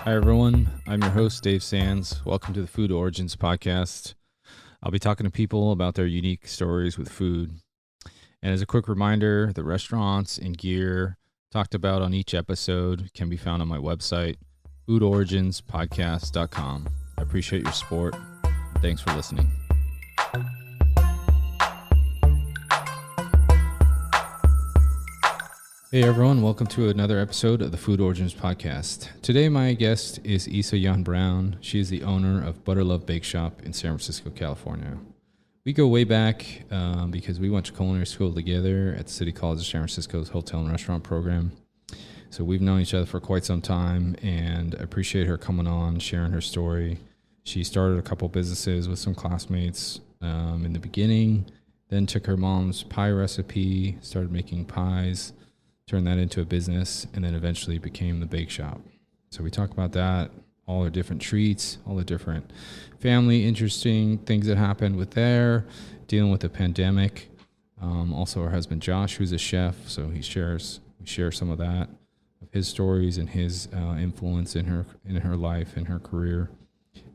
Hi, everyone. I'm your host, Dave Sands. Welcome to the Food Origins podcast. I'll be talking to people about their unique stories with food. And as a quick reminder, the restaurants and gear talked about on each episode can be found on my website, foodoriginspodcast.com. I appreciate your support. Thanks for listening. Hey everyone, welcome to another episode of the Food Origins podcast. Today my guest is Esa Yonn-Brown. She is the owner of Butter Love Bakeshop in San Francisco, California. We go way back because we went to culinary school together at the City College of San Francisco's hotel and restaurant program. So we've known each other for quite some time, and I appreciate her coming on, sharing her story. She started a couple businesses with some classmates in the beginning, then took her mom's pie recipe, started making pies, turned that into a business, and then eventually became the bake shop. So we talk about that, all the different treats, all the different family interesting things that happened with there, dealing with the pandemic. Also her husband Josh, who's a chef, so we share some of that, of his stories and his influence in her life and her career.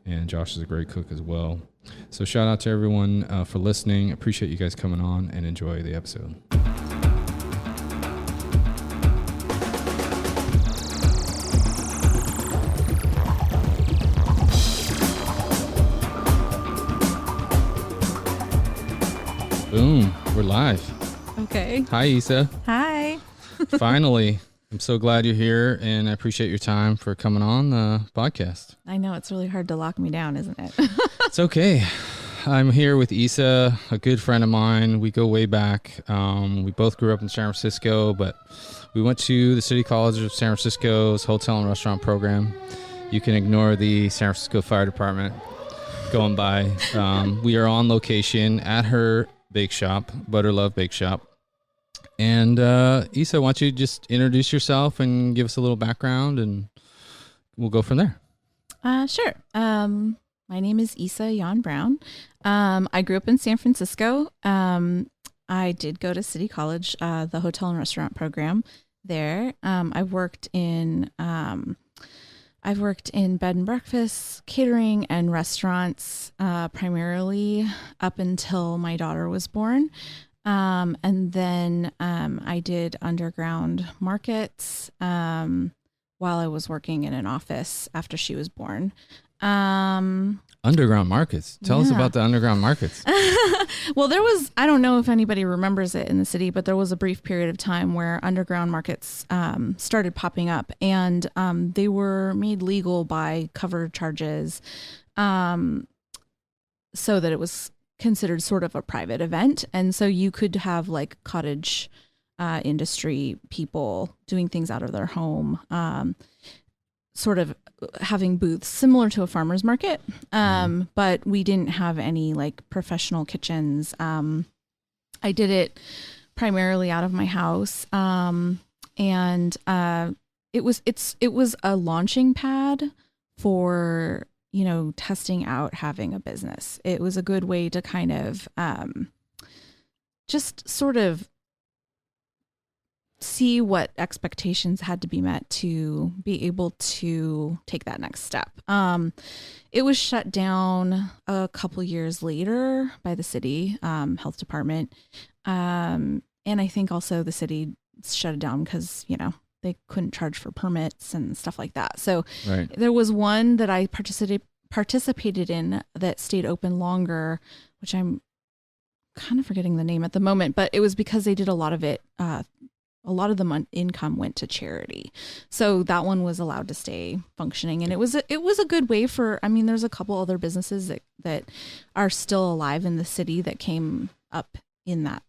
And Josh is a great cook as well. So shout out to everyone for listening. Appreciate you guys coming on, and enjoy the episode. Boom, we're live. Okay. Hi, Esa. Hi. Finally, I'm so glad you're here, and I appreciate your time for coming on the podcast. I know it's really hard to lock me down, isn't it? It's okay. I'm here with Esa, a good friend of mine. We go way back. We both grew up in San Francisco, but we went to the City College of San Francisco's hotel and restaurant program. You can ignore the San Francisco Fire Department going by. We are on location at her bake shop, Butter Love Bakeshop. And Esa, why don't you just introduce yourself and give us a little background, and we'll go from there. Sure. My name is Esa Yonn-Brown. I grew up in San Francisco. I did go to City College, the hotel and restaurant program there. I've worked in bed and breakfast, catering, and restaurants primarily up until my daughter was born. And then I did underground markets while I was working in an office after she was born. Underground markets. Tell us about the underground markets. Well, I don't know if anybody remembers it in the city, but there was a brief period of time where underground markets started popping up, and they were made legal by cover charges so that it was considered sort of a private event. And so you could have like cottage industry people doing things out of their home, sort of having booths similar to a farmer's market. But we didn't have any like professional kitchens. I did it primarily out of my house. And it was a launching pad for, testing out having a business. It was a good way to kind of just sort of see what expectations had to be met to be able to take that next step. It was shut down a couple years later by the city health department. And I think also the city shut it down because, they couldn't charge for permits and stuff like that. So There was one that I participated in that stayed open longer, which I'm kind of forgetting the name at the moment, but it was because they did a lot of it. A lot of the income went to charity. So that one was allowed to stay functioning. And it was a good way there's a couple other businesses that are still alive in the city that came up in that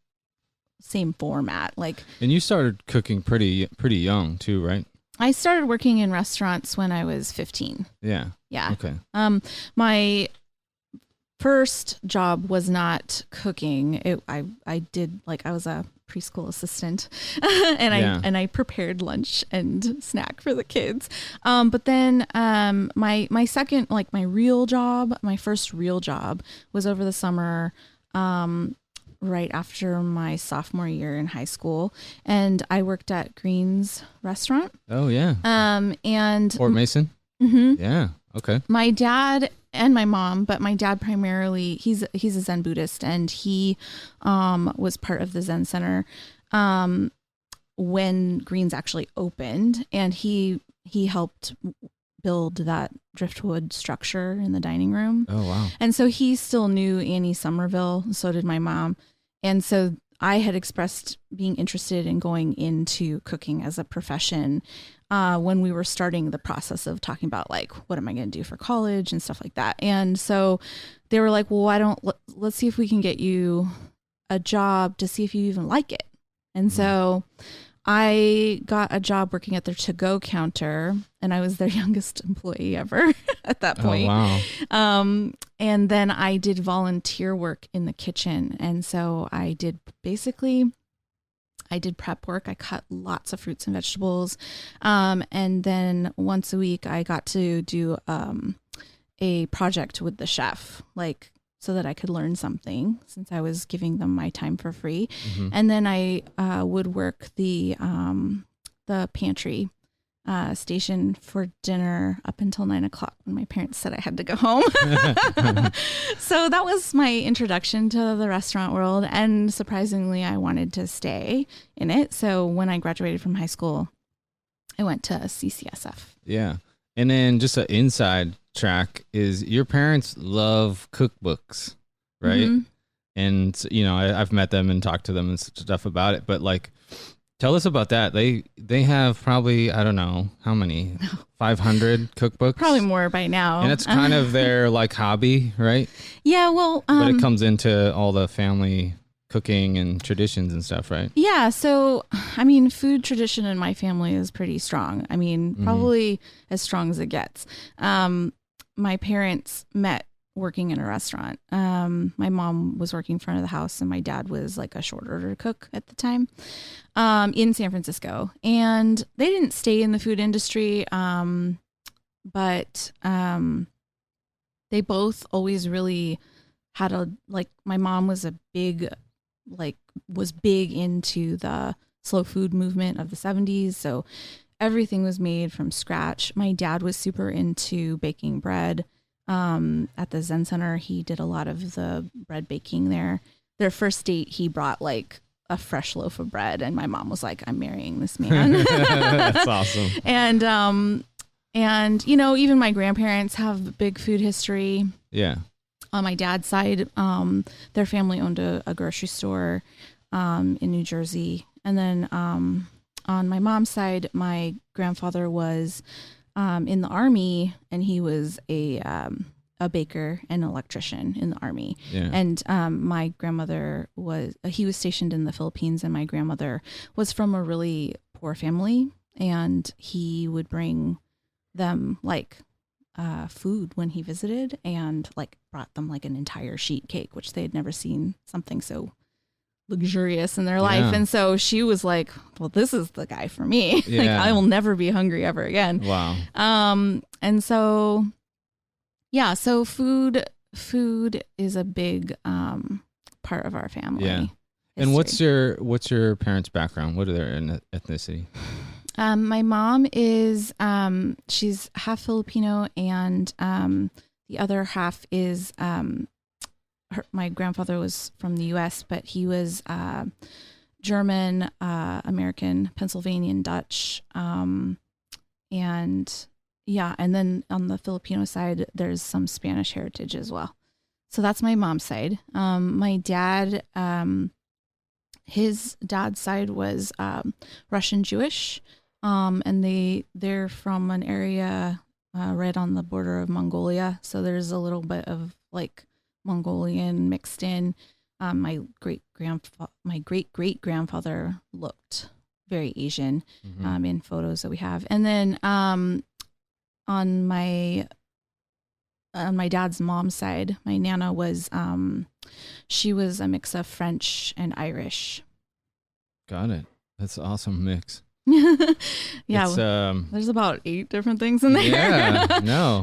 same format. And you started cooking pretty young too, right? I started working in restaurants when I was 15. Yeah. Yeah. Okay. My first job was not cooking. I was a preschool assistant and I prepared lunch and snack for the kids. But then my second, my real job, my first real job was over the summer. Right after my sophomore year in high school, and I worked at Green's restaurant. Oh yeah. And Fort Mason. Mm-hmm. Yeah. Okay. My dad and my mom, but my dad primarily, he's a Zen Buddhist, and he was part of the Zen Center when Greens actually opened, and he helped build that driftwood structure in the dining room. Oh, wow. And so he still knew Annie Somerville. So did my mom. And so I had expressed being interested in going into cooking as a profession when we were starting the process of talking about like, what am I going to do for college and stuff like that. And so they were like, well, let's see if we can get you a job to see if you even like it. And so I got a job working at their to-go counter, and I was their youngest employee ever at that point. Oh, wow. And then I did volunteer work in the kitchen. And so I did prep work. I cut lots of fruits and vegetables. And then once a week I got to do a project with the chef, like so that I could learn something since I was giving them my time for free. Mm-hmm. And then I would work the pantry station for dinner up until 9:00 when my parents said I had to go home. So that was my introduction to the restaurant world. And surprisingly, I wanted to stay in it. So when I graduated from high school, I went to CCSF. Yeah. And then just an inside track is your parents love cookbooks, right? Mm-hmm. And, you know, I've met them and talked to them and stuff about it, but like, tell us about that. They have probably, I don't know, how many, 500 cookbooks? Probably more by now. And it's kind of their like hobby, right? Yeah, well. But it comes into all the family cooking and traditions and stuff, right? Yeah. So, I mean, food tradition in my family is pretty strong. I mean, probably as strong as it gets. My parents met working in a restaurant. My mom was working in front of the house, and my dad was like a short order cook at the time in San Francisco. And they didn't stay in the food industry, but they both always really had my mom was was big into the slow food movement of the 70s. So everything was made from scratch. My dad was super into baking bread. At the Zen Center, he did a lot of the bread baking there. Their first date, he brought like a fresh loaf of bread, and my mom was like, "I'm marrying this man." That's awesome. And you know, even my grandparents have big food history. Yeah. On my dad's side, their family owned a grocery store in New Jersey, and then on my mom's side, my grandfather was in the Army, and he was a baker and an electrician in the Army. Yeah. And my grandmother he was stationed in the Philippines, and my grandmother was from a really poor family, and he would bring them like food when he visited, and like brought them like an entire sheet cake, which they had never seen something so luxurious in their life. And so she was like, well, this is the guy for me. Like, I will never be hungry ever again. Wow. And so yeah, so food is a big part of our family. Yeah. History. And what's your parents' background? What are their ethnicity? My mom is she's half Filipino, and the other half is my grandfather was from the U.S., but he was German, American, Pennsylvanian, Dutch, and yeah, and then on the Filipino side, there's some Spanish heritage as well. So that's my mom's side. My dad, his dad's side was Russian Jewish, and they're from an area right on the border of Mongolia. So there's a little bit of like Mongolian mixed in. My great great grandfather looked very Asian in photos that we have. And then on my dad's mom's side, my Nana was she was a mix of French and Irish. Got it. That's an awesome mix. Yeah, there's about 8 different things in there. Yeah, no.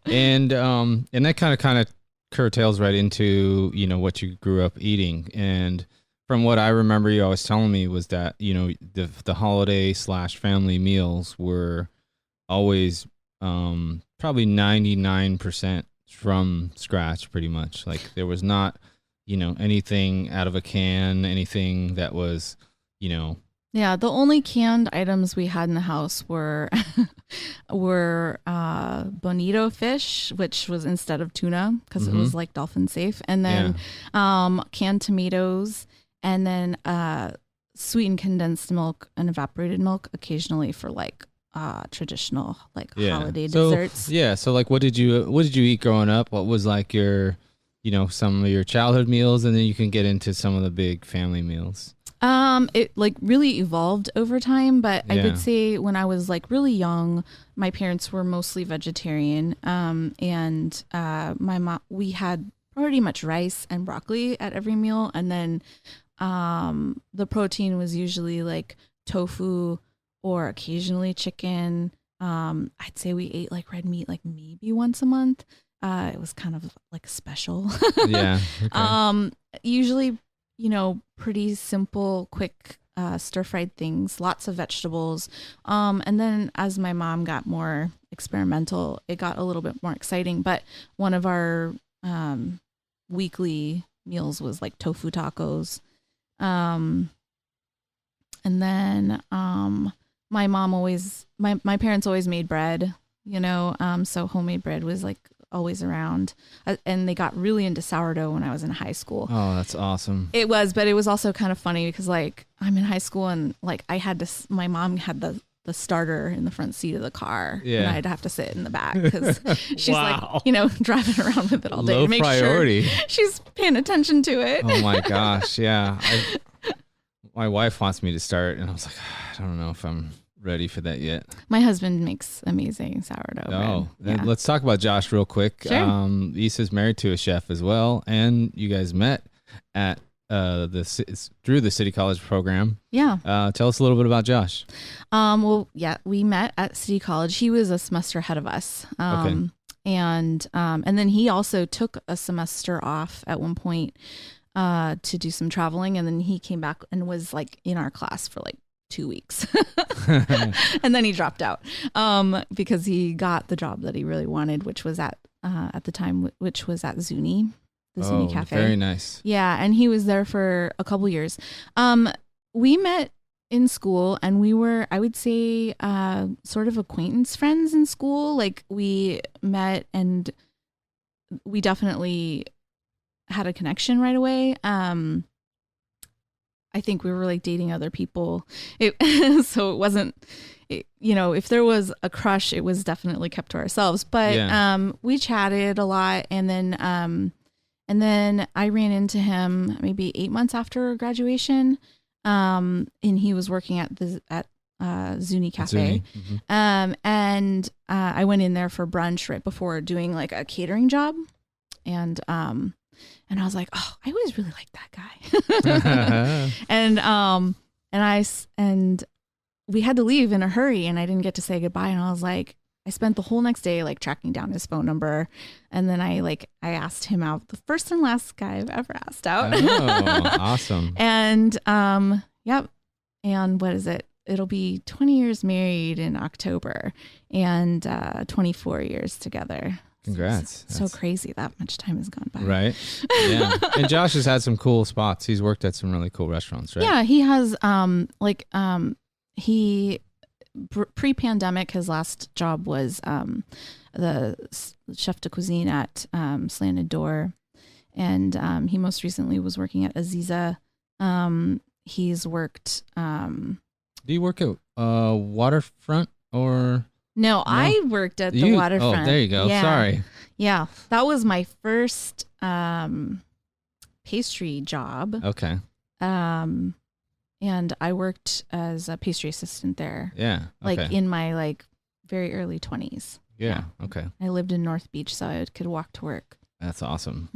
And that kind of curtails right into, you know, what you grew up eating. And from what I remember you always telling me was that, you know, the holiday / family meals were always probably 99% from scratch, pretty much. Like there was not, anything out of a can, anything that was, Yeah, the only canned items we had in the house were bonito fish, which was instead of tuna because it was like dolphin safe, and then canned tomatoes, and then sweetened condensed milk and evaporated milk occasionally for like traditional like holiday desserts. Yeah, so like what did you eat growing up? What was like your some of your childhood meals, and then you can get into some of the big family meals. It like really evolved over time, but I would say when I was like really young, my parents were mostly vegetarian. And my mom, we had pretty much rice and broccoli at every meal. And then, the protein was usually like tofu or occasionally chicken. I'd say we ate like red meat, like maybe once a month. It was kind of like special. Yeah. Okay. Usually, pretty simple, quick, stir-fried things, lots of vegetables. And then as my mom got more experimental, it got a little bit more exciting. But one of our weekly meals was like tofu tacos. And then my parents always made bread, so homemade bread was like always around, and they got really into sourdough when I was in high school. Oh, that's awesome. It was, but it was also kind of funny because like I'm in high school and like my mom had the starter in the front seat of the car, and I'd have to sit in the back because she's like driving around with it all day Low to make priority. sure she's paying attention to it. Oh my gosh, yeah. My wife wants me to start, and I was like, I don't know if I'm ready for that yet. My husband makes amazing sourdough bread. Then let's talk about Josh real quick. Sure. Isa's married to a chef as well, and you guys met at through the City College program. Yeah. Tell us a little bit about Josh. We met at City College. He was a semester ahead of us. Okay. And then he also took a semester off at one point to do some traveling, and then he came back and was like in our class for like 2 weeks. And then he dropped out because he got the job that he really wanted, which was at the time, which was at Zuni, the Zuni Cafe. Very nice. Yeah, and he was there for a couple years. We met in school, and we were, I would say, sort of acquaintance friends in school. Like we met, and we definitely had a connection right away. I think we were like dating other people. So it wasn't, if there was a crush, it was definitely kept to ourselves. But we chatted a lot, and then I ran into him maybe 8 months after graduation, and he was working at Zuni Cafe. Zuni. Mm-hmm. And I went in there for brunch right before doing like a catering job, and I was like, oh, I always really liked that guy. and we had to leave in a hurry, and I didn't get to say goodbye. And I was like, I spent the whole next day like tracking down his phone number. And then I asked him out, the first and last guy I've ever asked out. Oh, awesome. And yep. And what is it? It'll be 20 years married in October, and 24 years together. Congrats. So crazy that much time has gone by. Right. Yeah. And Josh has had some cool spots. He's worked at some really cool restaurants, right? Yeah, he has pre-pandemic, his last job was the Chef De Cuisine at Slanted Door. And he most recently was working at Aziza. He's worked... Do you work at Waterfront or... No, I worked at the Waterfront. Oh, there you go. Yeah. Sorry. Yeah, that was my first pastry job. Okay. And I worked as a pastry assistant there. Yeah. Okay. Like in my very early 20s. Yeah. Okay. I lived in North Beach, so I could walk to work. That's awesome.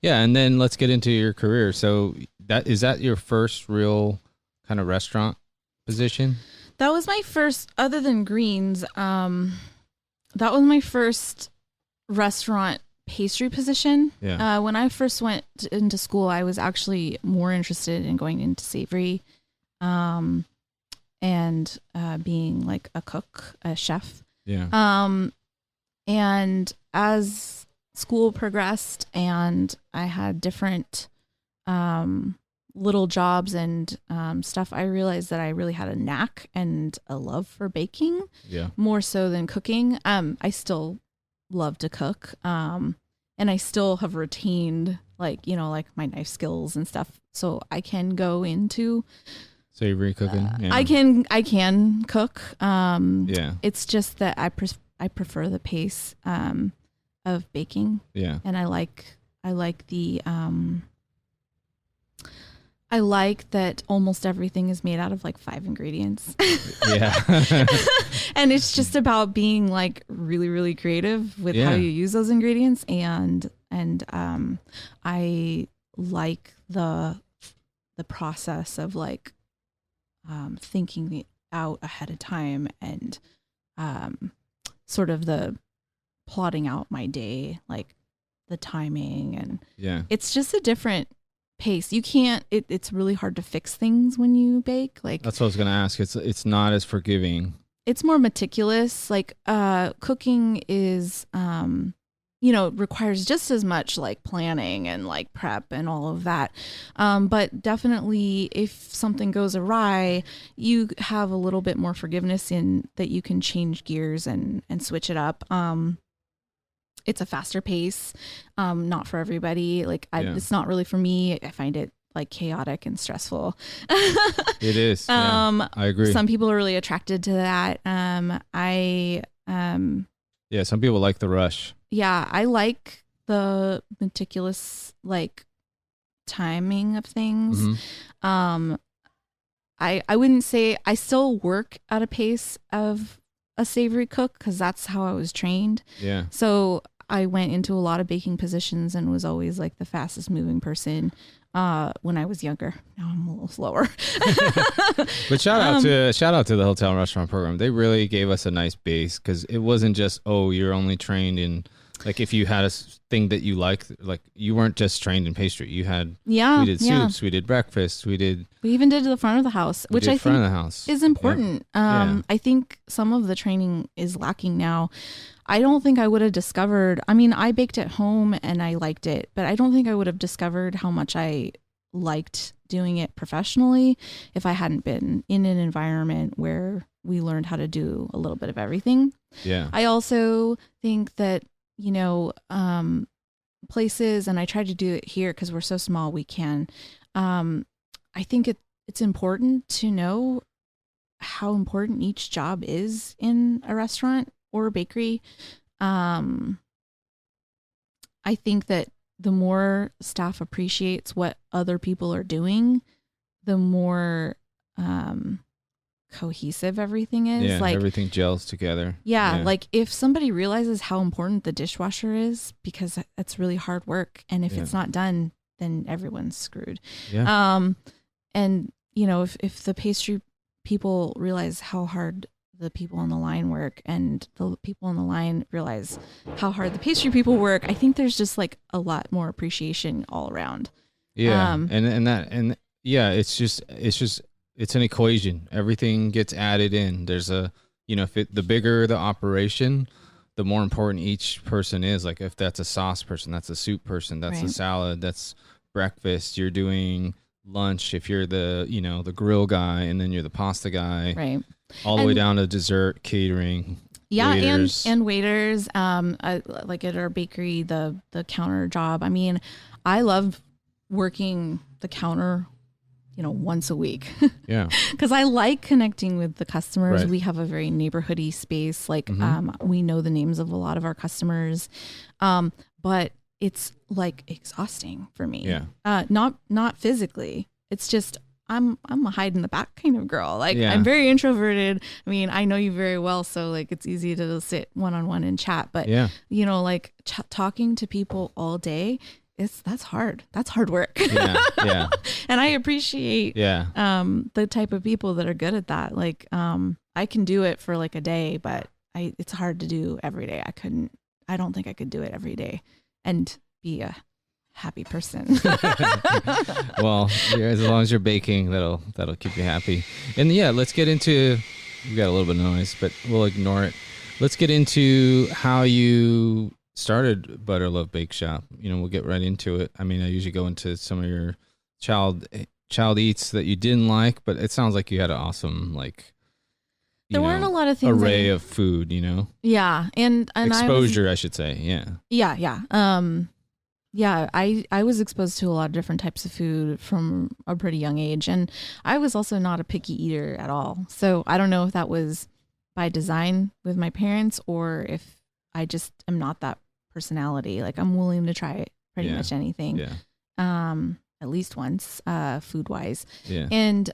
Yeah, and then let's get into your career. So is that your first real kind of restaurant position? That was my first, other than Greens, that was my first restaurant pastry position. Yeah. When I first went into school, I was actually more interested in going into savory, and being like a cook, a chef. Yeah. And as school progressed and I had different little jobs and stuff, I realized that I really had a knack and a love for baking, more so than cooking. I still love to cook, and I still have retained like my knife skills and stuff, so I can go into savory cooking. I can cook. It's just that I prefer the pace of baking. Yeah. And I like that almost everything is made out of like 5 ingredients. Yeah. And it's just about being like really, really creative with how you use those ingredients. And I like the process of like thinking it out ahead of time and sort of the plotting out my day, like the timing, and it's just a different pace. You can't, it's really hard to fix things when you bake. Like that's what I was going to ask. It's not as forgiving. It's more meticulous. Like cooking is, requires just as much like planning and like prep and all of that. But definitely if something goes awry, you have a little bit more forgiveness in that you can change gears and switch it up. It's a faster pace, not for everybody. Like it's not really for me. I find it like chaotic and stressful. It is. I agree. Some people are really attracted to that. Some people like the rush. Yeah, I like the meticulous like timing of things. Mm-hmm. I wouldn't say I still work at a pace of a savory cook because that's how I was trained. Yeah. So I went into a lot of baking positions and was always like the fastest moving person when I was younger. Now I'm a little slower. But shout out to the hotel and restaurant program. They really gave us a nice base because it wasn't just, you're only trained in, like if you had a thing that you liked, like you weren't just trained in pastry. You had, we did soups, we did breakfast, we even did the front of the house, which I think is important. I think some of the training is lacking now. I don't think I would have discovered, I baked at home and I liked it, but I don't think I would have discovered how much I liked doing it professionally if I hadn't been in an environment where we learned how to do a little bit of everything. Yeah. I also think that, places, and I try to do it here because we're so small, we can. I think it's important to know how important each job is in a restaurant or a bakery. I think that the more staff appreciates what other people are doing, the more cohesive everything is. Yeah, like everything gels together. Yeah, like if somebody realizes how important the dishwasher is, because that's really hard work, and if it's not done, then everyone's screwed. Yeah. And if the pastry people realize how hard the people on the line work, and the people on the line realize how hard the pastry people work, I think there's just like a lot more appreciation all around. Yeah. It's an equation. Everything gets added in. There's the bigger the operation, the more important each person is. Like if that's a sauce person, that's a soup person, that's a salad, that's breakfast. You're doing lunch if you're the grill guy, and then you're the pasta guy. Right. All the way down to dessert, catering. Yeah, waiters. and waiters. Like at our bakery, the counter job. I love working the counter once a week. Yeah. Because I like connecting with the customers. Right. We have a very neighborhoody space. Like, we know the names of a lot of our customers. But it's like exhausting for me. Yeah. Not physically. It's just, I'm a hide in the back kind of girl. Like I'm very introverted. I know you very well. So like, it's easy to sit one-on-one and chat, but talking to people all day, that's hard. That's hard work. Yeah. And I appreciate the type of people that are good at that. Like I can do it for like a day, but it's hard to do every day. I don't think I could do it every day and be a happy person. Well, as long as you're baking, that'll keep you happy. And let's get into, we got a little bit of noise, but we'll ignore it. Let's get into how you started Butter Love Bakeshop. We'll get right into it. I mean, I usually go into some of your child eats that you didn't like, but it sounds like you had an awesome there weren't a lot of things array of food. Yeah, and exposure, I should say. Yeah. I was exposed to a lot of different types of food from a pretty young age, and I was also not a picky eater at all. So I don't know if that was by design with my parents or if I just am not that personality. Like, I'm willing to try pretty much anything. Yeah. At least once, food wise. Yeah. And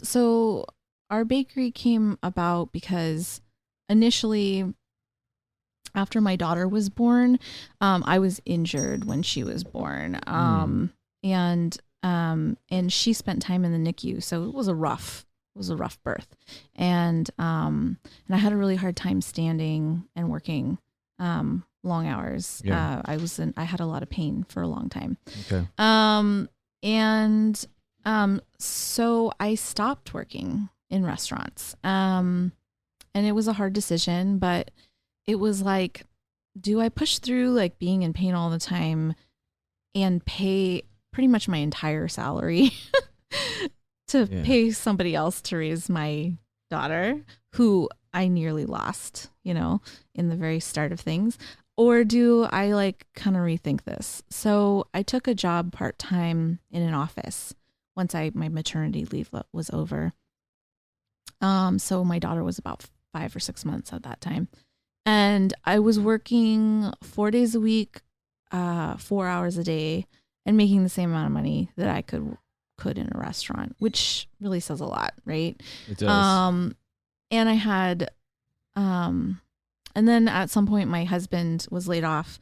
so our bakery came about because initially, after my daughter was born, I was injured when she was born. And she spent time in the NICU. So it was a rough birth. And I had a really hard time standing and working long hours. Yeah. I had a lot of pain for a long time. Okay. So I stopped working in restaurants. And it was a hard decision, but it was like, do I push through like being in pain all the time and pay pretty much my entire salary to pay somebody else to raise my daughter, who I nearly lost, in the very start of things? Or do I kind of rethink this? So I took a job part-time in an office once my maternity leave was over. So my daughter was about 5 or 6 months at that time. And I was working 4 days a week, 4 hours a day, and making the same amount of money that I could in a restaurant, which really says a lot, right? It does. And I had, and then at some point my husband was laid off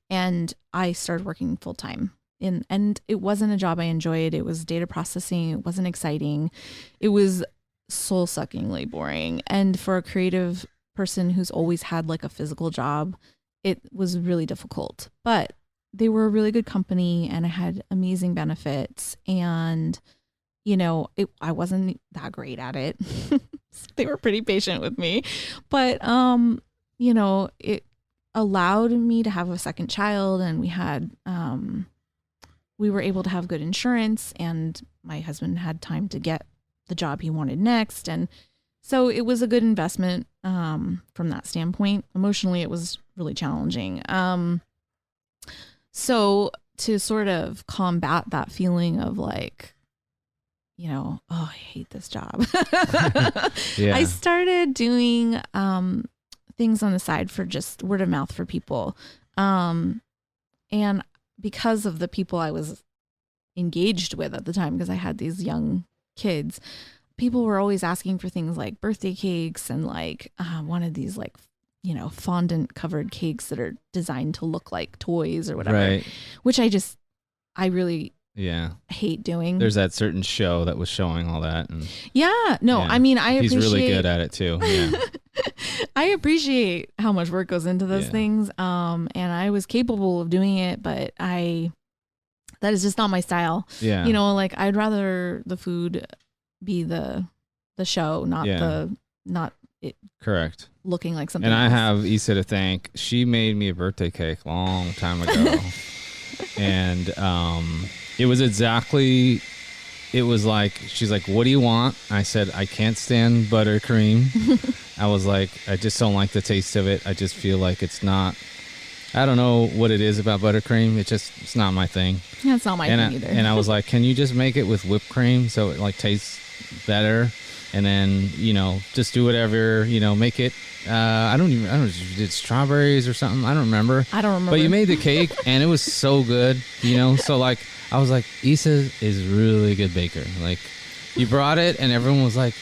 and I started working full time. And it wasn't a job I enjoyed. It was data processing. It wasn't exciting. It was soul suckingly boring. And for a creative person who's always had a physical job, it was really difficult. But they were a really good company and I had amazing benefits, and I wasn't that great at it. They were pretty patient with me, but it allowed me to have a second child, and we were able to have good insurance, and my husband had time to get the job he wanted next. And so it was a good investment from that standpoint. Emotionally, it was really challenging. So to sort of combat that feeling of oh, I hate this job. Yeah. I started doing things on the side for just word of mouth for people. And because of the people I was engaged with at the time, because I had these young kids, people were always asking for things like birthday cakes and wanted these fondant covered cakes that are designed to look like toys or whatever, right. Which I really hate doing. There's that certain show that was showing all that. And I mean, he's really good at it too. Yeah. I appreciate how much work goes into those things. And I was capable of doing it, but that is just not my style. Yeah. I'd rather the food be the show, not it. Correct. Looking like something And else. I have Esa to thank. She made me a birthday cake a long time ago. And it was like, she's like, what do you want? I said, I can't stand buttercream. I was like, I just don't like the taste of it. I just feel like it's not, I don't know what it is about buttercream. It's not my thing. Yeah, it's not my thing either. And I was like, can you just make it with whipped cream so it tastes better? And then, just do whatever, make it. I don't know if you did strawberries or something. I don't remember. But you made the cake and it was so good, So I was like, Esa is really a good baker. You brought it and everyone was like,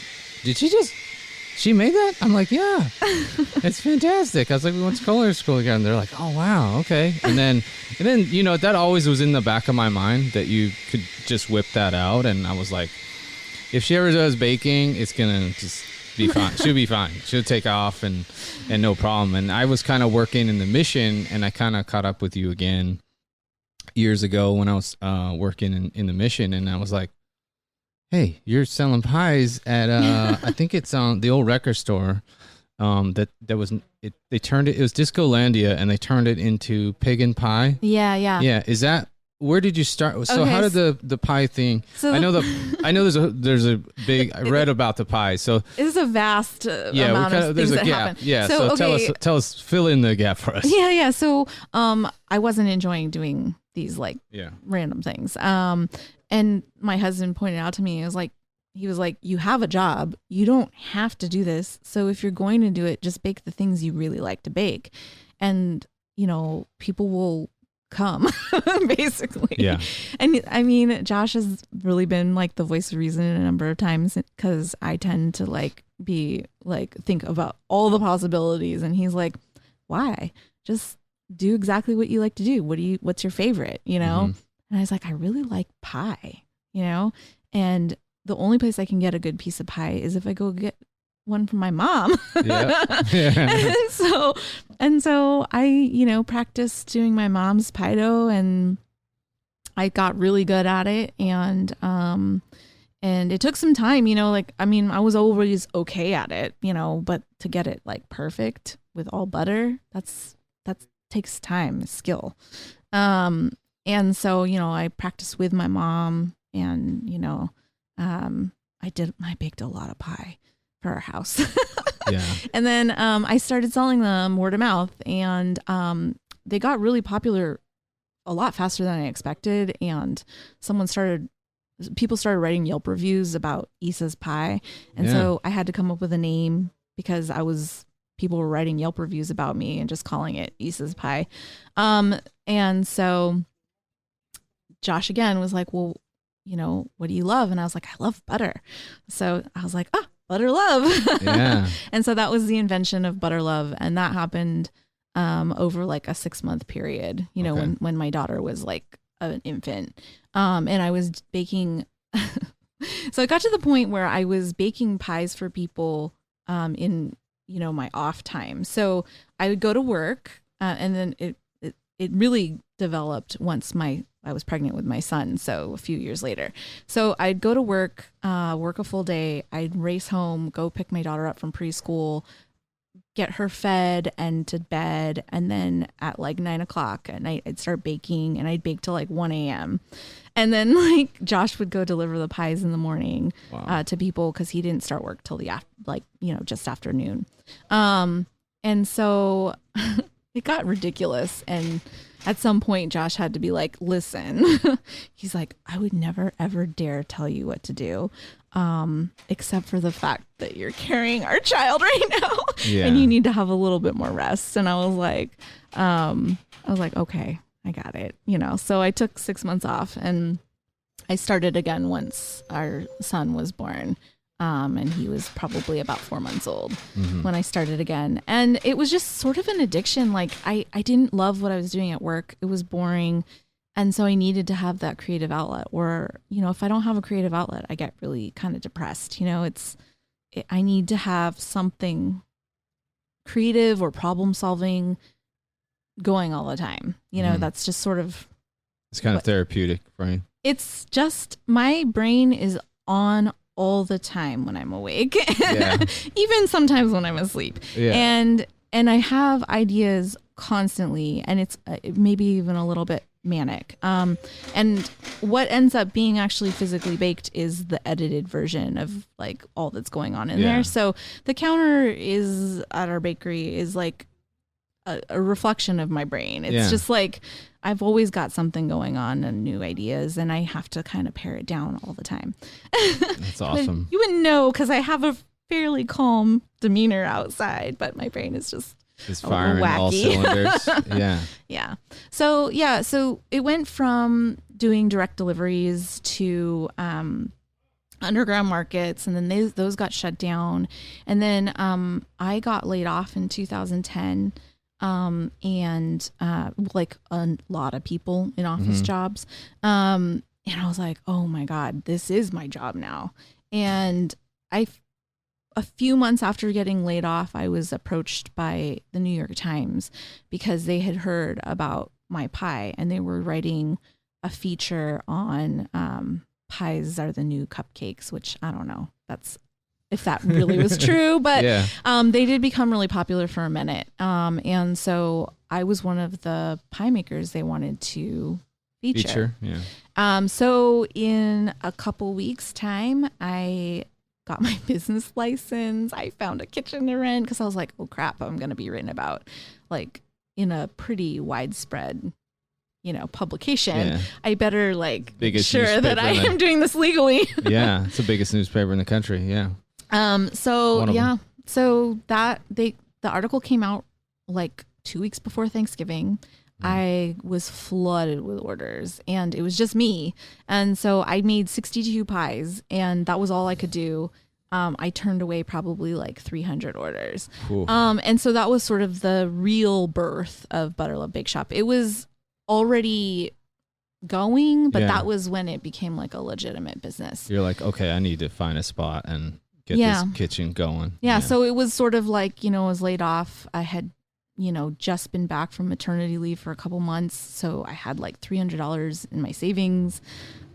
she made that? I'm like, yeah, it's fantastic. I was like, we went to culinary school again. And they're like, oh, wow. Okay. And then, that always was in the back of my mind that you could just whip that out. And I was like, if she ever does baking, it's going to just be fine. She'll be fine. She'll take off and no problem. And I was kind of working in the Mission, and I kind of caught up with you again years ago when I was working in the Mission. And I was like, hey, you're selling pies at I think it's on the old record store. They turned it was Discolandia, and they turned it into Pagan Pie. Yeah. Is that, where did you start? So Okay, how did the pie thing? So I know there's a big, I read about the pie. So it's a vast amount of there's things a that gap. happen. Yeah. So tell us, fill in the gap for us. Yeah. So I wasn't enjoying doing these like random things. And my husband pointed out to me, he was like, you have a job. You don't have to do this. So if you're going to do it, just bake the things you really like to bake. And, people will come, basically. Yeah. And I mean, Josh has really been like the voice of reason a number of times, because I tend to think about all the possibilities. And he's like, why? Just do exactly what you like to do. What's your favorite, Mm-hmm. And I was like, I really like pie, and the only place I can get a good piece of pie is if I go get one from my mom. Yeah. and so I, practiced doing my mom's pie dough, and I got really good at it. And it took some time, I was always okay at it, but to get it like perfect with all butter, that takes time, skill. And so, I practiced with my mom, and, I baked a lot of pie for our house. Yeah. And then I started selling them word of mouth, and they got really popular a lot faster than I expected. And people started writing Yelp reviews about Esa's pie. And so I had to come up with a name, because people were writing Yelp reviews about me and just calling it Esa's pie. And so Josh again was like, well, what do you love? And I was like, I love butter. So I was like, Butter Love. Yeah. And so that was the invention of Butter Love. And that happened over like a 6-month period, when my daughter was like an infant. And I was baking. So I got to the point where I was baking pies for people in, my off time. So I would go to work, and then it really developed once I was pregnant with my son. So a few years later, so I'd go to work a full day. I'd race home, go pick my daughter up from preschool, get her fed and to bed. And then at like 9:00 at night, I'd start baking, and I'd bake till like 1 a.m. And then like Josh would go deliver the pies in the morning. Wow. To people, because he didn't start work till just afternoon. And so it got ridiculous. And at some point, Josh had to be like, listen, he's like, I would never, ever dare tell you what to do, except for the fact that you're carrying our child right now. Yeah. And you need to have a little bit more rest. And I was like, okay, I got it. So I took 6 months off, and I started again once our son was born. And he was probably about 4 months old when I started again. And it was just sort of an addiction. Like I didn't love what I was doing at work. It was boring. And so I needed to have that creative outlet, or, if I don't have a creative outlet, I get really kind of depressed. I need to have something creative or problem solving going all the time. That's just sort of. It's kind of therapeutic, right? It's just, my brain is on all the time when I'm awake, even sometimes when I'm asleep. Yeah. And I have ideas constantly, and it's maybe even a little bit manic. And what ends up being actually physically baked is the edited version of like all that's going on in there. So the counter at our bakery is like a reflection of my brain. It's just like, I've always got something going on and new ideas, and I have to kind of pare it down all the time. That's awesome. You wouldn't know, because I have a fairly calm demeanor outside, but my brain is just firing wacky. all cylinders. Yeah. So it went from doing direct deliveries to underground markets, and then those got shut down. And then I got laid off in 2010. And like a lot of people in office jobs. And I was like, oh my God, this is my job now. And a few months after getting laid off, I was approached by the New York Times, because they had heard about my pie, and they were writing a feature on pies are the new cupcakes, which I don't know. That's if that really was true, but they did become really popular for a minute. And so I was one of the pie makers they wanted to feature. So in a couple weeks time, I got my business license. I found a kitchen to rent because I was like, oh crap, I'm going to be written about like in a pretty widespread, publication. I better like make sure that I am doing this legally. It's the biggest newspaper in the country. So that the article came out like 2 weeks before Thanksgiving. I was flooded with orders and it was just me. And so I made 62 pies and that was all I could do. I turned away probably like 300 orders. And so that was sort of the real birth of Butter Love Bakeshop. It was already going, but that was when it became like a legitimate business. You're like, okay, I need to find a spot and get this kitchen going. So it was sort of like, I was laid off. I had just been back from maternity leave for a couple months. So I had like $300 in my savings.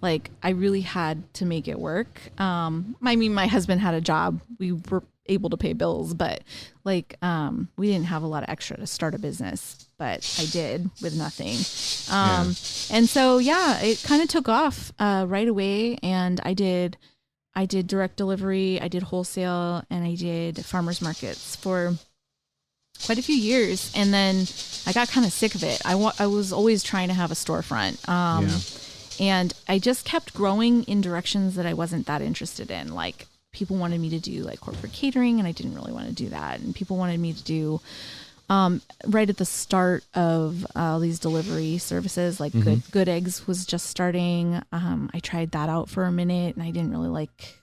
Like I really had to make it work. I mean, my husband had a job. We were able to pay bills, but like, we didn't have a lot of extra to start a business, but I did with nothing. And so, it kind of took off, right away. And I did direct delivery, I did wholesale, and I did farmers markets for quite a few years. And then I got kind of sick of it. I was always trying to have a storefront. And I just kept growing in directions that I wasn't that interested in. Like people wanted me to do like corporate catering and I didn't really want to do that. And people wanted me to do, right at the start of these delivery services, like Good Eggs was just starting. I tried that out for a minute and I didn't really like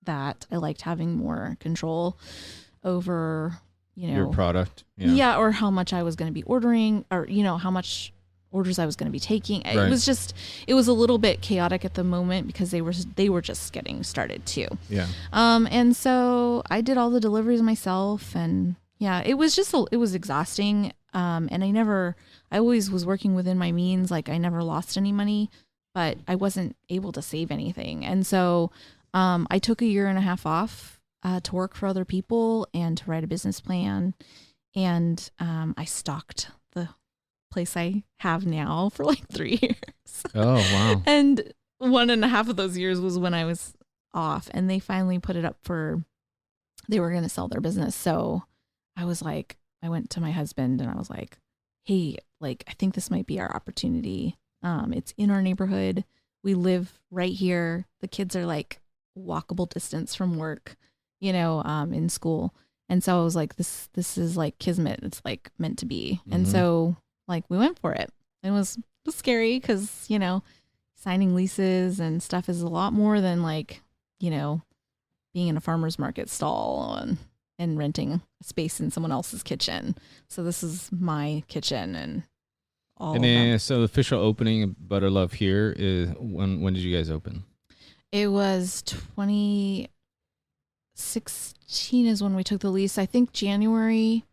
that. I liked having more control over your product. Or how much I was going to be ordering or, how much orders I was going to be taking. Right. It was a little bit chaotic at the moment because they were just getting started too. And so I did all the deliveries myself and it was exhausting. And I always was working within my means. Like I never lost any money, but I wasn't able to save anything. And so, I took a year and a half off to work for other people and to write a business plan. And I stalked the place I have now for like 3 years. Oh, wow. And 1.5 of those years was when I was off and they finally put it up they were going to sell their business. So I was like, I went to my husband and I was like, hey, like, I think this might be our opportunity. It's in our neighborhood. We live right here. The kids are like walkable distance from work, in school. And so I was like, this is like kismet. It's like meant to be. And so like we went for it. It was scary because, signing leases and stuff is a lot more than like, being in a farmer's market stall and renting a space in someone else's kitchen. So this is my kitchen and all. And then, so the official opening of Butter Love here is when did you guys open? It was 2016 is when we took the lease. I think January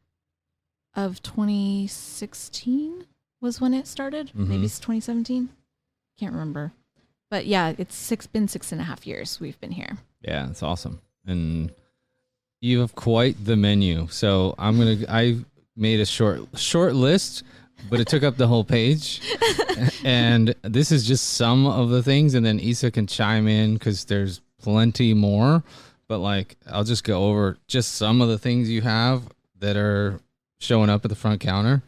of 2016 was when it started. Maybe it's 2017. Can't remember. But yeah, it's been 6.5 years we've been here. Yeah, it's awesome. And you have quite the menu. So I made a short list, but it took up the whole page. And this is just some of the things. And then Esa can chime in because there's plenty more. But like, I'll just go over just some of the things you have that are showing up at the front counter.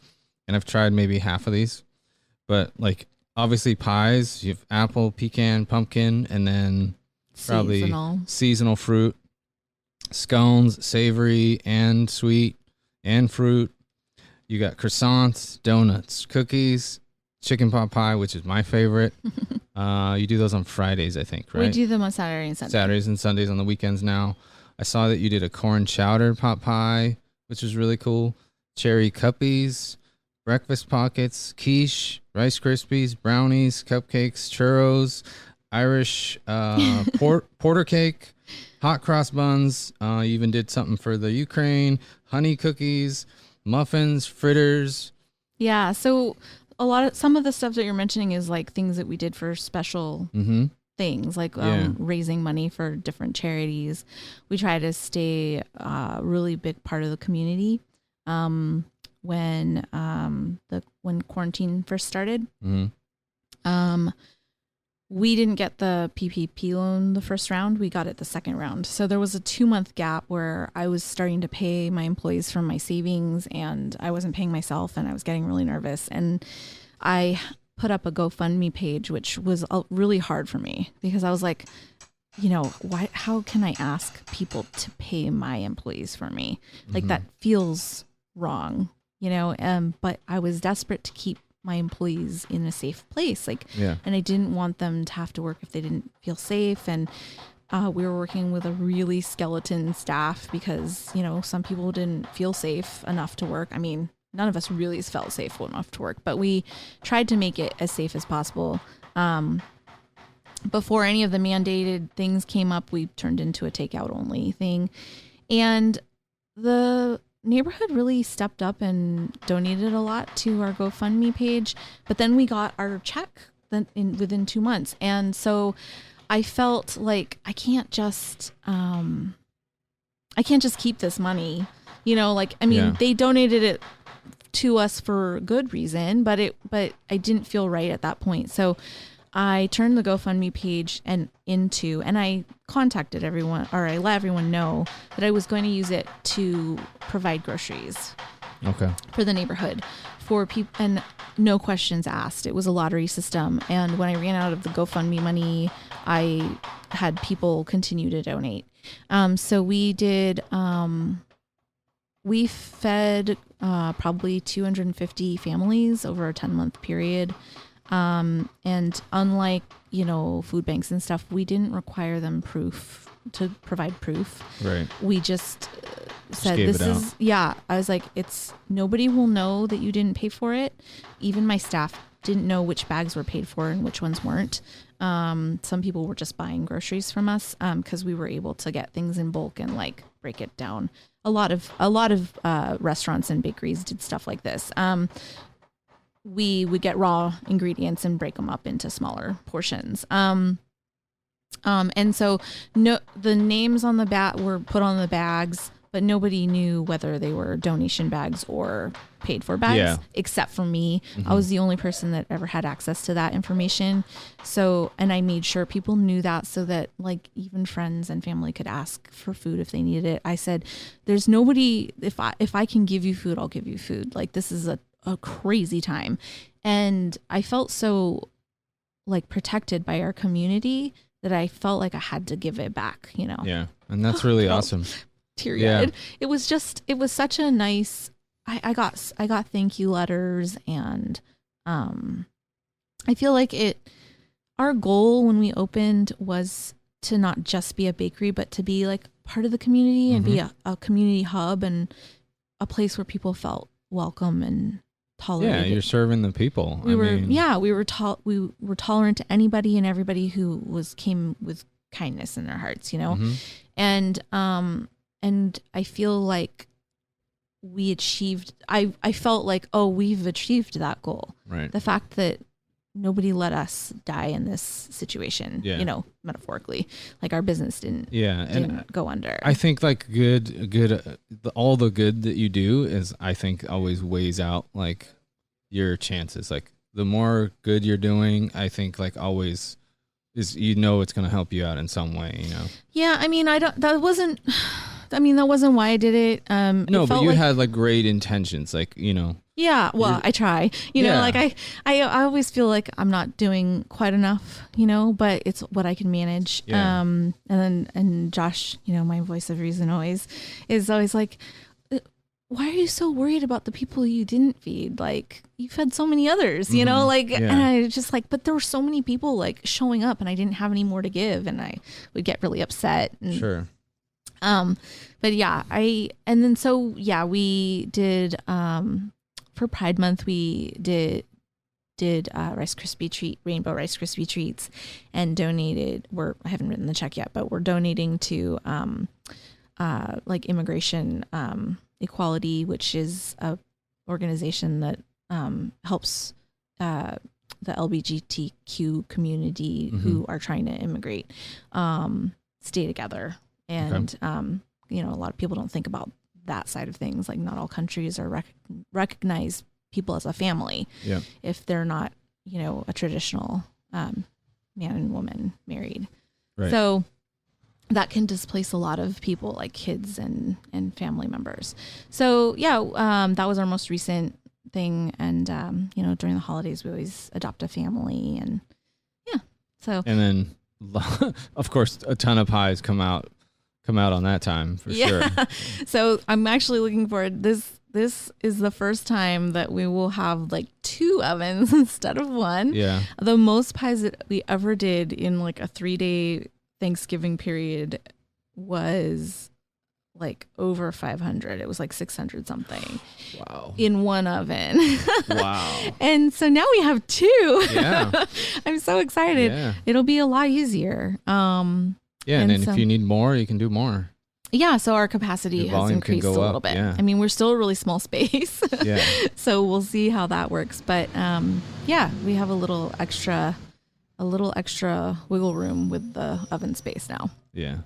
And I've tried maybe half of these. But like, obviously pies, you have apple, pecan, pumpkin, and then probably seasonal fruit. Scones, savory and sweet and fruit. You got croissants, donuts, cookies, chicken pot pie, which is my favorite. You do those on Fridays, I think, right? We do them on Saturday and Sunday. Saturdays and Sundays on the weekends now. I saw that you did a corn chowder pot pie, which is really cool. Cherry cuppies, breakfast pockets, quiche, Rice Krispies, brownies, cupcakes, churros, Irish porter cake, hot cross buns. You even did something for the Ukraine, honey cookies, muffins, fritters. Yeah, so some of the stuff that you're mentioning is like things that we did for special things like raising money for different charities. We try to stay a really big part of the community. When quarantine first started, we didn't get the PPP loan the first round. We got it the second round. So there was a 2-month gap where I was starting to pay my employees from my savings and I wasn't paying myself, and I was getting really nervous. And I put up a GoFundMe page, which was really hard for me because I was like, how can I ask people to pay my employees for me? Like that feels wrong, but I was desperate to keep my employees in a safe place. And I didn't want them to have to work if they didn't feel safe. And we were working with a really skeleton staff because, some people didn't feel safe enough to work. I mean, none of us really felt safe enough to work, but we tried to make it as safe as possible. Before any of the mandated things came up, we turned into a takeout only thing. And the neighborhood really stepped up and donated a lot to our GoFundMe page, but then we got our check within 2 months. And so I felt like I can't just keep this money, they donated it to us for good reason, but I didn't feel right at that point. So I turned the GoFundMe page and I contacted everyone, or I let everyone know that I was going to use it to provide groceries for the neighborhood for people, and no questions asked. It was a lottery system. And when I ran out of the GoFundMe money, I had people continue to donate. So we did, we fed probably 250 families over a 10-month period. And unlike, food banks and stuff, we didn't require them to provide proof. Right. We just said, I was like, nobody will know that you didn't pay for it. Even my staff didn't know which bags were paid for and which ones weren't. Some people were just buying groceries from us, cause we were able to get things in bulk and break it down. A lot of restaurants and bakeries did stuff like this. We would get raw ingredients and break them up into smaller portions. And so the names on the bat were put on the bags, but nobody knew whether they were donation bags or paid for bags, except for me. I was the only person that ever had access to that information. So, and I made sure people knew that so that even friends and family could ask for food if they needed it. I said, there's nobody, if I can give you food, I'll give you food. This is a crazy time. And I felt so protected by our community that I felt like I had to give it back, Yeah. And that's really awesome. Teary-eyed. It was such a nice, I got thank you letters, and I feel like our goal when we opened was to not just be a bakery, but to be part of the community and be a community hub and a place where people felt welcome and tolerated. Yeah, you're serving the people. We were tolerant to anybody and everybody who came with kindness in their hearts, and I feel like we achieved. I felt like, we've achieved that goal. Right. The fact that nobody let us die in this situation. Metaphorically, our business didn't go under. I think all the good that you do is, I think, always weighs out your chances. The more good you're doing, I think always is, it's going to help you out in some way. Yeah, I mean, that wasn't why I did it. No, but you had great intentions, Yeah, well, I try. I always feel like I'm not doing quite enough, but it's what I can manage. Yeah. And Josh, my voice of reason is always like, why are you so worried about the people you didn't feed? You fed so many others, and I was just but there were so many people showing up, and I didn't have any more to give, and I would get really upset. And, sure. But yeah, we did, for Pride Month, we did Rice Krispie Rainbow Rice Krispie treats, and donated. I haven't written the check yet, but we're donating to Immigration Equality, which is a organization that helps the LGBTQ community who are trying to immigrate stay together. And, you know, a lot of people don't think about that side of things. Like not all countries are recognize people as a family if they're not, you know, a traditional man and woman married. Right. So that can displace a lot of people like kids and family members. So yeah, that was our most recent thing. And, you know, during the holidays, we always adopt a family and so. And then of course, a ton of pies come out on that time for sure. So I'm actually looking forward. This is the first time that we will have like 2 ovens instead of 1. Yeah. The most pies that we ever did in like a 3-day Thanksgiving period was like over 500. It was like 600 something. Wow. In 1 oven. Wow. And so now we have 2. Yeah. I'm so excited. Yeah. It'll be a lot easier. Yeah, and then if you need more, you can do more. Yeah, so our capacity has increased a little bit. Yeah. I mean, we're still a really small space. Yeah. So we'll see how that works. But yeah, we have a little extra wiggle room with the oven space now. Yeah.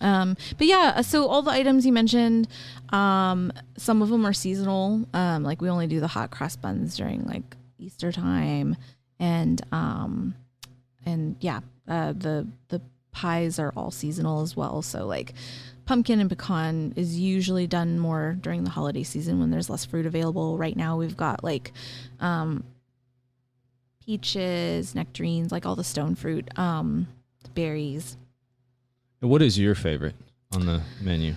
But yeah, so all the items you mentioned, some of them are seasonal. Like we only do the hot cross buns during like Easter time, and yeah, the pies are all seasonal as well. So like pumpkin and pecan is usually done more during the holiday season when there's less fruit available. Right now we've got like peaches, nectarines, like all the stone fruit, berries. What is your favorite on the menu?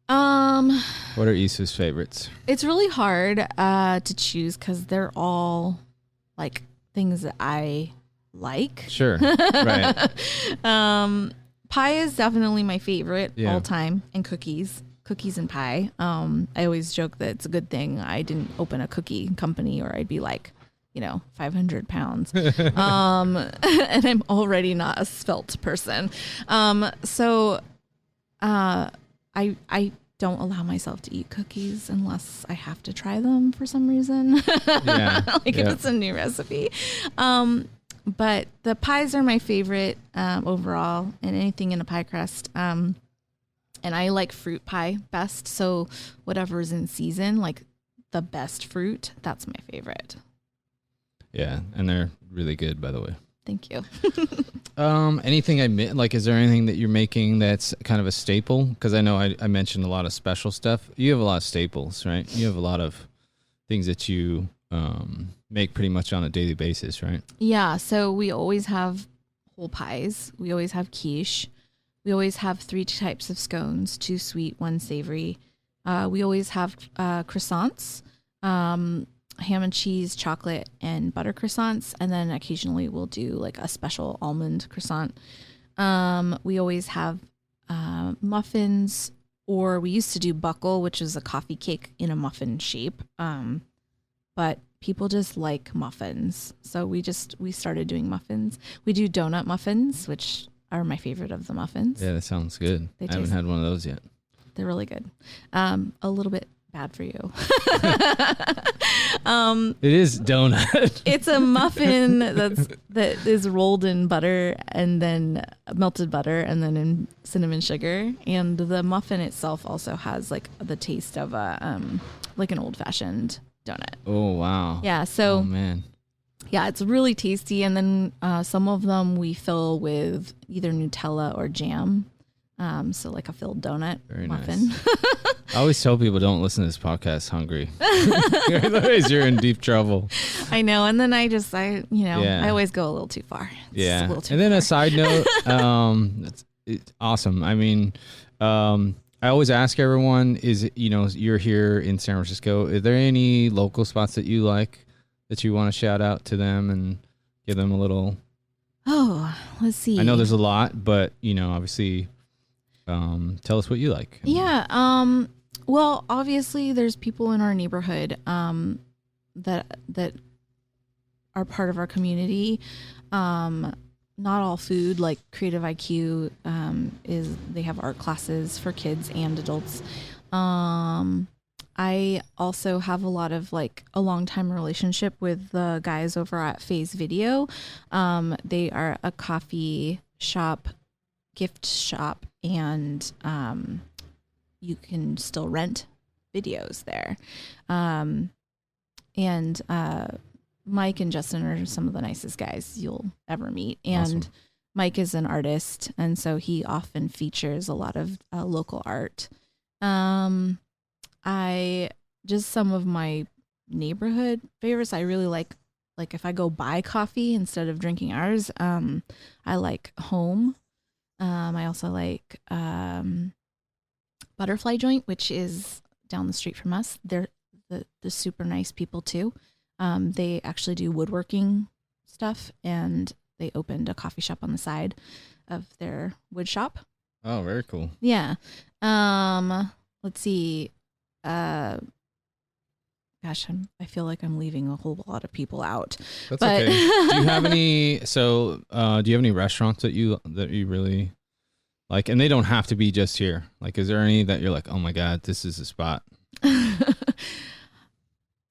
What are Esa's favorites? It's really hard to choose because they're all like things that I like. Sure. Right. Pie is definitely my favorite all time, and cookies and pie. I always joke that it's a good thing I didn't open a cookie company, or I'd be like, you know, 500 pounds. And I'm already not a svelte person. So I don't allow myself to eat cookies unless I have to try them for some reason. If it's a new recipe. But the pies are my favorite overall, and anything in a pie crust. And I like fruit pie best. So whatever's in season, like the best fruit, that's my favorite. Yeah, and they're really good, by the way. Thank you. Anything is there anything that you're making that's kind of a staple? Because I know I mentioned a lot of special stuff. You have a lot of staples, right? You have a lot of things that you make pretty much on a daily basis, right? Yeah, so we always have whole pies. We always have quiche. We always have 3 types of scones, 2 sweet, 1 savory. We always have croissants. Ham and cheese, chocolate, and butter croissants, and then occasionally we'll do like a special almond croissant. We always have muffins, or we used to do buckle, which is a coffee cake in a muffin shape. But people just like muffins, so we started doing muffins. We do donut muffins, which are my favorite of the muffins. Yeah, that sounds good. I haven't had one of those yet. They're really good. A little bit bad for you. It is donut. It's a muffin that is rolled in butter, and then melted butter, and then in cinnamon sugar. And the muffin itself also has like the taste of a like an old fashioned donut. Oh wow. Yeah. So oh man. Yeah, it's really tasty. And then some of them we fill with either Nutella or jam. So like a filled donut. Very muffin. Nice. I always tell people don't listen to this podcast hungry. Otherwise you're in deep trouble. I know. And then I always go a little too far. A side note, it's awesome. I mean, I always ask everyone you're here in San Francisco. Is there any local spots that you like that you want to shout out to them and give them a little? Oh, let's see. I know there's a lot, but obviously, tell us what you like. Yeah. Well, obviously there's people in our neighborhood, that are part of our community. Not all food, like Creative IQ, they have art classes for kids and adults. I also have a lot of like a long time relationship with the guys over at Phase Video. They are a coffee shop, gift shop, and you can still rent videos there. And Mike and Justin are some of the nicest guys you'll ever meet. And awesome. Mike is an artist, and so he often features a lot of local art. Just some of my neighborhood favorites. I really like if I go buy coffee instead of drinking ours, I like Home. I also like Butterfly Joint, which is down the street from us. They're the super nice people too. They actually do woodworking stuff, and they opened a coffee shop on the side of their wood shop. Oh, very cool. Yeah. Let's see. Gosh, I feel like I'm leaving a whole lot of people out. That's okay. Do you have any? So, do you have any restaurants that you really like? And they don't have to be just here. Like, is there any that you're like, oh my god, this is a spot?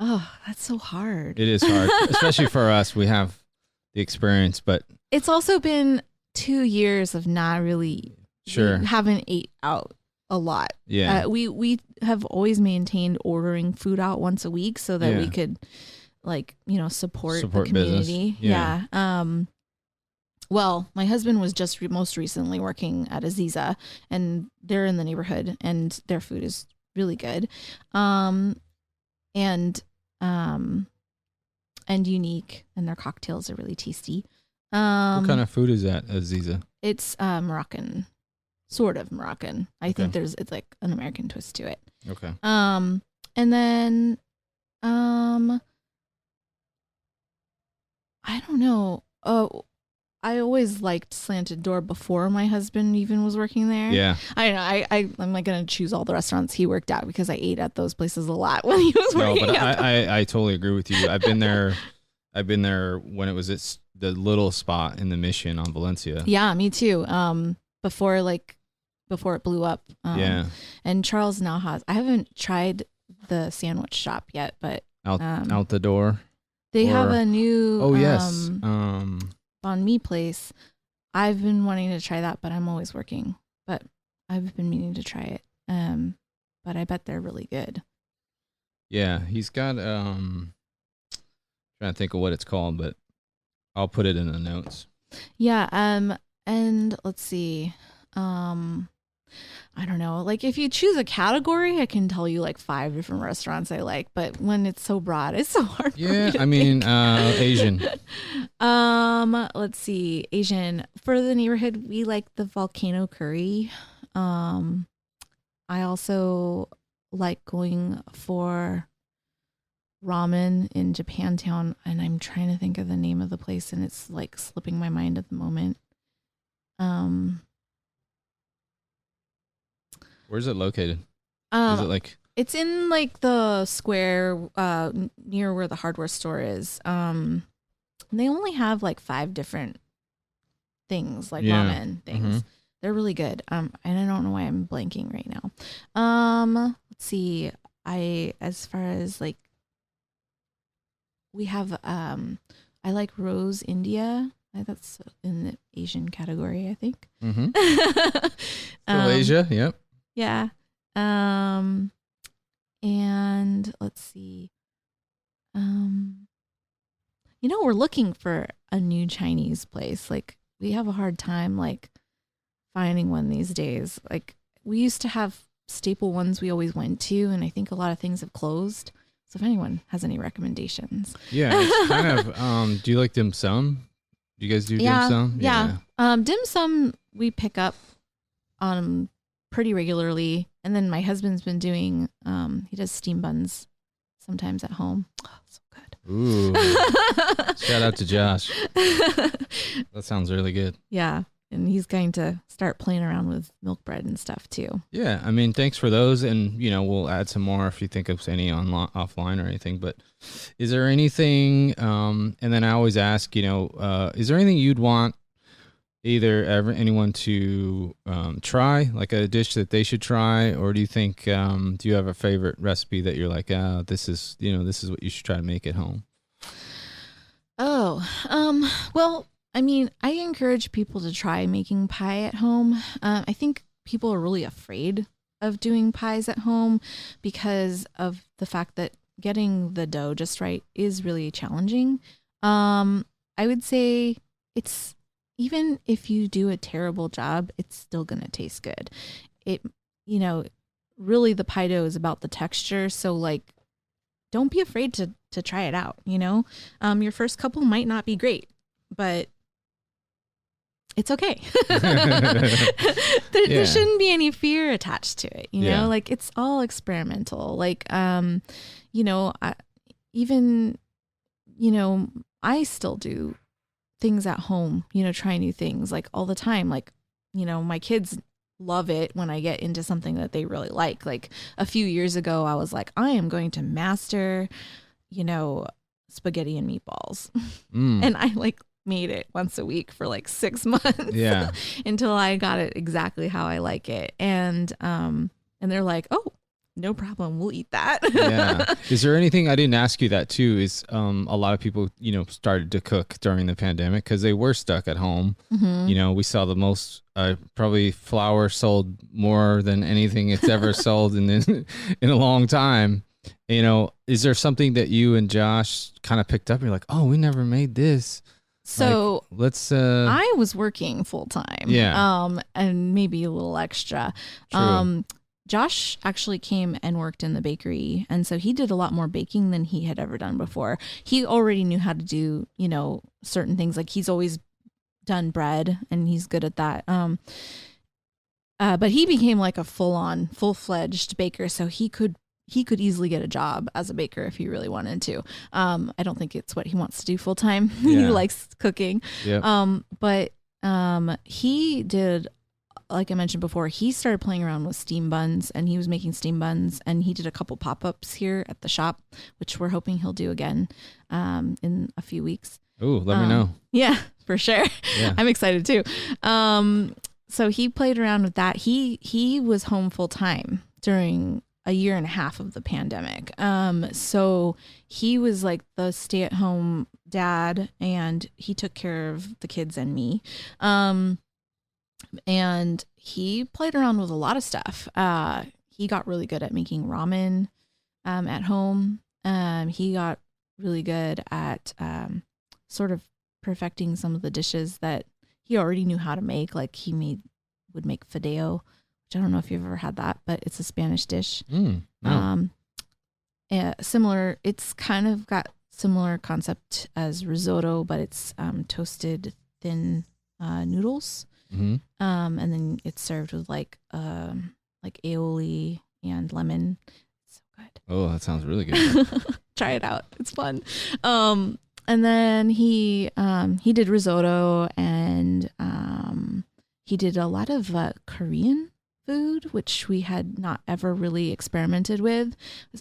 Oh, that's so hard. It is hard, especially for us. We have the experience, but it's also been 2 years of not really. Sure. We haven't ate out a lot. Yeah. We have always maintained ordering food out once a week so that we could, like, support the community. Yeah. Well, my husband was just most recently working at Aziza, and they're in the neighborhood, and their food is really good. And unique, and their cocktails are really tasty. What kind of food is that, Aziza? It's Moroccan. Sort of Moroccan. I think it's like an American twist to it. Okay. And then, I don't know. Oh, I always liked Slanted Door before my husband even was working there. Yeah. I know. I'm not going to choose all the restaurants he worked at because I ate at those places a lot when he was working. No, but I totally agree with you. I've been there when it was the little spot in the Mission on Valencia. Yeah, me too. Before it blew up. Yeah. And Charles now has. I haven't tried the sandwich shop yet, but out the door. They have a new. Oh yes. Banh Mi place. I've been wanting to try that, but I'm always working. But I've been meaning to try it. But I bet they're really good. Yeah, he's got trying to think of what it's called, but I'll put it in the notes. Yeah, and let's see. I don't know. Like, if you choose a category, I can tell you like 5 different restaurants I like, but when it's so broad, it's so hard. Yeah, for me to think. Asian. Let's see. Asian. For the neighborhood, we like the volcano curry. I also like going for ramen in Japantown, and I'm trying to think of the name of the place, and it's like slipping my mind at the moment. Where's it located? Is it like? It's in like the square near where the hardware store is. They only have like 5 different things, like ramen things. Mm-hmm. They're really good. And I don't know why I'm blanking right now. Let's see. As far as like, we have I like Rose India. That's in the Asian category, I think. Mm-hmm. Asia, yep. Yeah. And let's see. We're looking for a new Chinese place. Like, we have a hard time like finding one these days. Like, we used to have staple ones we always went to, and I think a lot of things have closed. So if anyone has any recommendations. Yeah, it's kind of do you like dim sum? Do you guys do dim sum? Yeah. Dim sum we pick up pretty regularly, and then my husband's been doing he does steam buns sometimes at home. Oh, so good. Ooh. Shout out to Josh. That sounds really good. Yeah. And he's going to start playing around with milk bread and stuff too. Yeah, I mean, thanks for those, and we'll add some more if you think of any offline or anything. But is there anything? And then I always ask, is there anything you'd want anyone to try, like a dish that they should try, or do you think do you have a favorite recipe that you're like, this is what you should try to make at home? Oh, well, I mean, I encourage people to try making pie at home. I think people are really afraid of doing pies at home because of the fact that getting the dough just right is really challenging. I would say it's, even if you do a terrible job, it's still going to taste good. Really the pie dough is about the texture. So like, don't be afraid to try it out. Your first couple might not be great, but it's okay. There shouldn't be any fear attached to it. Like it's all experimental. Like, I still do things at home, try new things like all the time. Like, my kids love it when I get into something that they really like. Like a few years ago, I was like, I am going to master, spaghetti and meatballs. And I like made it once a week for like 6 months. Yeah. Until I got it exactly how I like it. And they're like, oh, no problem, we'll eat that. Yeah. Is there anything, I didn't ask you that too, is a lot of people, started to cook during the pandemic because they were stuck at home. Mm-hmm. We saw the most, probably flour sold more than anything it's ever sold in a long time. Is there something that you and Josh kind of picked up? You're like, oh, we never made this. So like, let's. I was working full time. Yeah. And maybe a little extra. True. Josh actually came and worked in the bakery, and so he did a lot more baking than he had ever done before. He already knew how to do, certain things. Like he's always done bread, and he's good at that. But he became like a full-fledged baker, so he could easily get a job as a baker if he really wanted to. I don't think it's what he wants to do full time. Yeah. He likes cooking. Yep. But he did, like I mentioned before, he started playing around with steam buns, and he was making steam buns, and he did a couple pop-ups here at the shop, which we're hoping he'll do again in a few weeks. Oh, let me know. Yeah, for sure. Yeah. I'm excited too. So he played around with that. He was home full time during a year and a half of the pandemic. So he was like the stay-at-home dad, and he took care of the kids and me. And he played around with a lot of stuff. He got really good at making ramen at home. He got really good at sort of perfecting some of the dishes that he already knew how to make. Like would make fideo, which I don't know if you've ever had that, but it's a Spanish dish. No. Similar. It's kind of got similar concept as risotto, but it's toasted thin noodles. Mm-hmm. And then it's served with like aioli and lemon. It's so good. Oh, that sounds really good. Try it out. It's fun. And then he did risotto, and he did a lot of Korean food, which we had not ever really experimented with.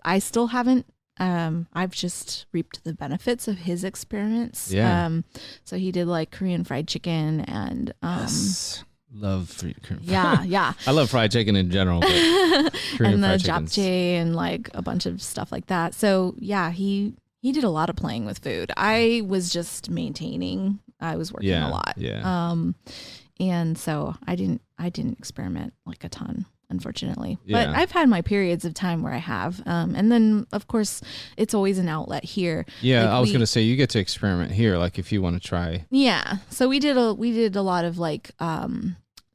I still haven't. I've just reaped the benefits of his experiments. Yeah. So he did like Korean fried chicken and yes. Love Korean fried. Yeah. I love fried chicken in general, but Korean and the japchae and like a bunch of stuff like that. So yeah, he did a lot of playing with food. I was just maintaining. I was working a lot. Yeah. And so I didn't experiment like a ton, unfortunately. Yeah. But I've had my periods of time where I have. And then of course it's always an outlet here. Yeah, like I was going to say you get to experiment here, like if you want to try. Yeah. So we did a lot of like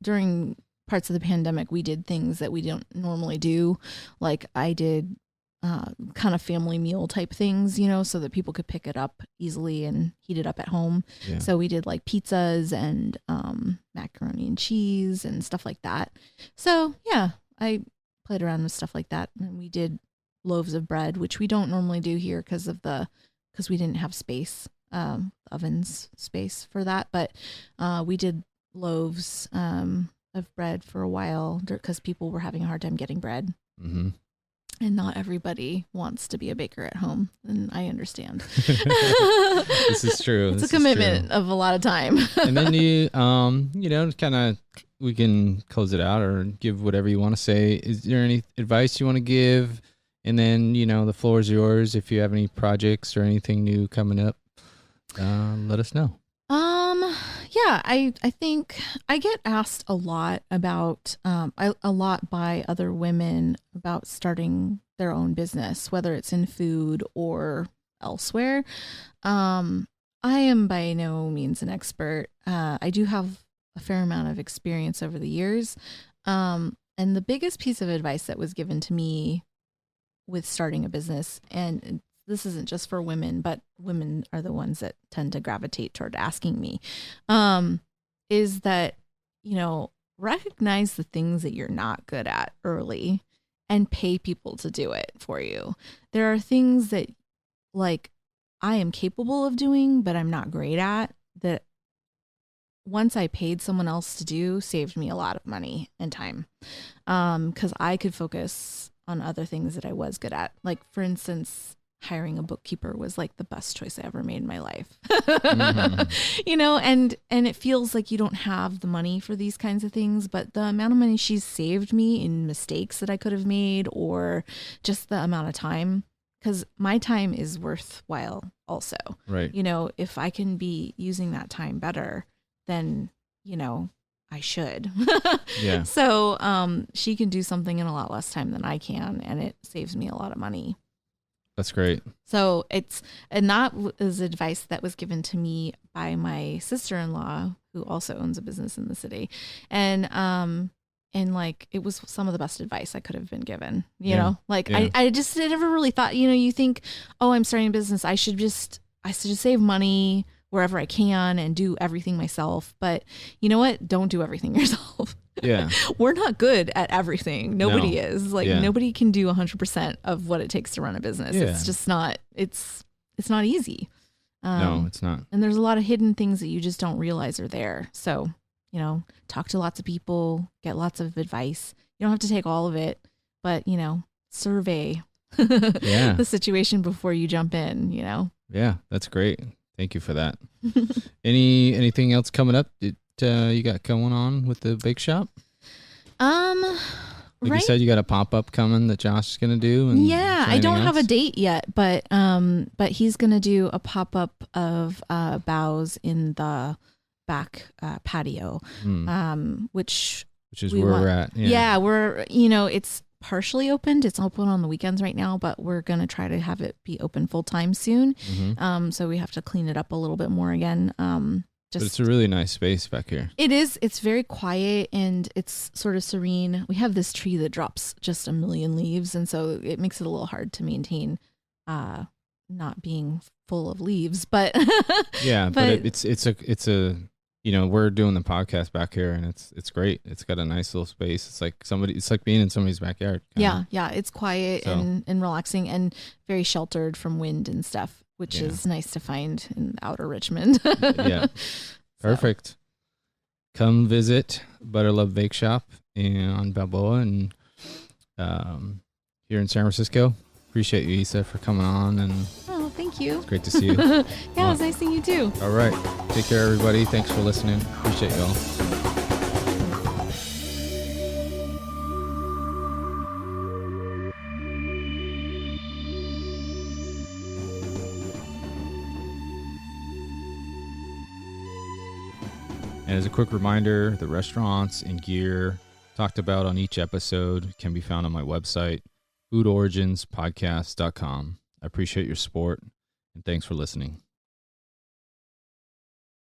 during parts of the pandemic, we did things that we don't normally do. Like I did kind of family meal type things, so that people could pick it up easily and heat it up at home. Yeah. So we did like pizzas and macaroni and cheese and stuff like that. So yeah, I played around with stuff like that. And we did loaves of bread, which we don't normally do here because we didn't have space, ovens space for that. But we did loaves of bread for a while because people were having a hard time getting bread. Mm-hmm. And not everybody wants to be a baker at home, and I understand. This is true. It's a commitment of a lot of time. And then you know, kind of, we can close it out or give whatever you want to say. Is there any advice you want to give? And then, you know, the floor is yours. If you have any projects or anything new coming up, let us know. Yeah, I think I get asked a lot about, a lot by other women about starting their own business, whether it's in food or elsewhere. I am by no means an expert. I do have a fair amount of experience over the years. And the biggest piece of advice that was given to me with starting a business, and this isn't just for women, but women are the ones that tend to gravitate toward asking me, is that, you know, recognize the things that you're not good at early and pay people to do it for you. There are things that, like, I am capable of doing, but I'm not great at, that once I paid someone else to do, saved me a lot of money and time. 'Cause I could focus on other things that I was good at. Like, for instance, hiring a bookkeeper was like the best choice I ever made in my life. You know, and it feels like you don't have the money for these kinds of things, but the amount of money she's saved me in mistakes that I could have made, or just the amount of time, because my time is worthwhile also. Right. You know, if I can be using that time better, then, you know, I should. Yeah. So she can do something in a lot less time than I can, and it saves me a lot of money. That's great. So and that is advice that was given to me by my sister-in-law, who also owns a business in the city. And like, it was some of the best advice I could have been given, you know, like, I just never really thought, you know, you think, oh, I'm starting a business, I should just save money wherever I can and do everything myself. But you know what? Don't do everything yourself. Yeah. We're not good at everything. Nobody is. Like, nobody can do 100% of what it takes to run a business. Yeah. It's just not, it's not easy. No, it's not. And there's a lot of hidden things that you just don't realize are there. So, you know, talk to lots of people, get lots of advice. You don't have to take all of it, but, you know, survey the situation before you jump in, you know? Yeah, that's great. Thank you for that. Anything else coming up that you got going on with the bake shop? You said you got a pop-up coming that Josh is going to do. And I don't have a date yet, but he's going to do a pop-up of bows in the back patio, which is where we're at. Yeah, we're, you know, it's partially opened. It's open on the weekends right now, but we're going to try to have it be open full time soon. So we have to clean it up a little bit more again. But it's a really nice space back here. It is. It's very quiet and it's sort of serene. We have this tree that drops just a million leaves, and so it makes it a little hard to maintain not being full of leaves. But yeah, but it's a you know, we're doing the podcast back here, and it's great. It's got a nice little space. It's like being in somebody's backyard. Yeah, it's quiet and relaxing and very sheltered from wind and stuff, which is nice to find in outer Richmond. Yeah, perfect. So. Come visit Butter Love Bakeshop on Balboa and here in San Francisco. Appreciate you, Esa, for coming on. And thank you. It's great to see you. It was nice seeing you too. All right. Take care, everybody. Thanks for listening. Appreciate y'all. And as a quick reminder, the restaurants and gear talked about on each episode can be found on my website, foodoriginspodcast.com. I appreciate your support, and thanks for listening.